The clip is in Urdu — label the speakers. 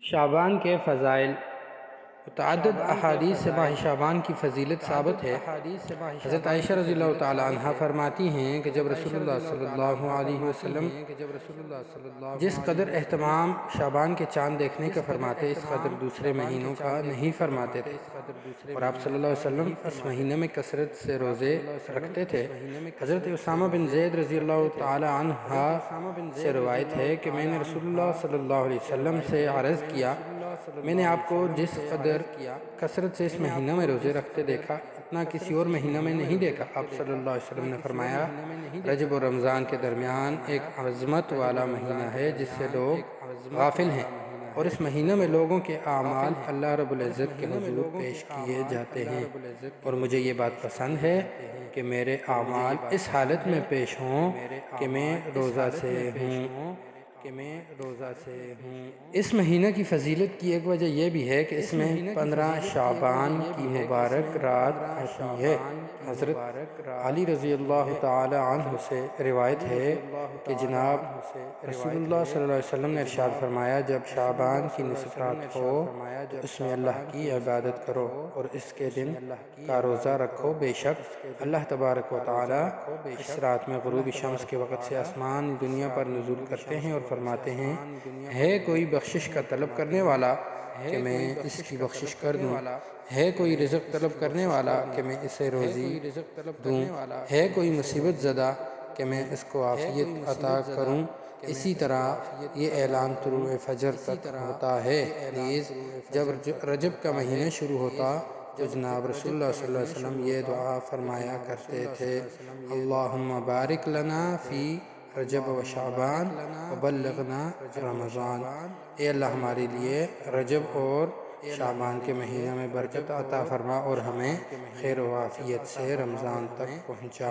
Speaker 1: شعبان کے فضائل۔ متعدد احادیث سے ماہ شعبان کی فضیلت ثابت ہے۔ حضرت عائشہ رضی اللہ تعالی عنہ فرماتی ہیں کہ جب رسول اللہ صلی اللہ علیہ وسلم جس قدر اہتمام شعبان کے چاند دیکھنے کا فرماتے اس قدر دوسرے مہینوں کا نہیں فرماتے تھے، اور آپ صلی اللہ علیہ وسلم اس مہینے میں کثرت سے روزے رکھتے تھے۔ حضرت اسامہ بن زید رضی اللہ تعالی عنہ سے روایت ہے کہ میں نے رسول اللہ صلی اللہ علیہ وسلم سے عرض کیا، میں نے آپ کو جس قدر کثرت سے اس مہینہ میں روزے رکھتے دیکھا اتنا کسی اور مہینہ میں نہیں دیکھا۔ آپ صلی اللہ علیہ وسلم نے فرمایا، رجب اور رمضان کے درمیان ایک عظمت والا مہینہ ہے جس سے لوگ غافل ہیں، اور اس مہینہ میں لوگوں کے اعمال اللہ رب العزت کے حضور پیش کیے جاتے ہیں، اور مجھے یہ بات پسند ہے کہ میرے اعمال اس حالت میں پیش ہوں کہ میں روزہ سے ہوں۔ اس مہینہ کی فضیلت کی ایک وجہ یہ بھی ہے کہ اس میں 15 شعبان کی مبارک رات آتی ہے۔ حضرت علی رضی اللہ تعالی عنہ سے روایت ہے کہ جناب رسول اللہ صلی اللہ علیہ وسلم نے ارشاد فرمایا، جب شعبان کی نصف رات ہو تو اس میں اللہ کی عبادت کرو اور اس کے دن کا روزہ رکھو، بے شک اللہ تبارک و تعالی اس رات میں غروب شمس کے وقت سے آسمان دنیا پر نزول کرتے ہیں اور فرماتے ہیں، ہے کوئی بخشش کا طلب کرنے والا کہ میں اس کی بخشش کر دوں، ہے کوئی رزق طلب کرنے والا کہ میں اسے روزی دوں، ہے کوئی مصیبت زدہ کہ میں اس کو عافیت عطا کروں۔ اسی طرح یہ اعلان طلوع فجر تک ہوتا ہے۔ نیز جب رجب کا مہینہ شروع ہوتا تو جناب رسول اللہ صلی اللہ علیہ وسلم یہ دعا فرمایا کرتے تھے، اللہم بارک لنا فی رجب و شعبان وبلغنا رمضان، اے اللہ ہمارے لیے رجب اور شعبان کے مہینہ میں برکت عطا فرما اور ہمیں خیر و عافیت سے رمضان تک پہنچا۔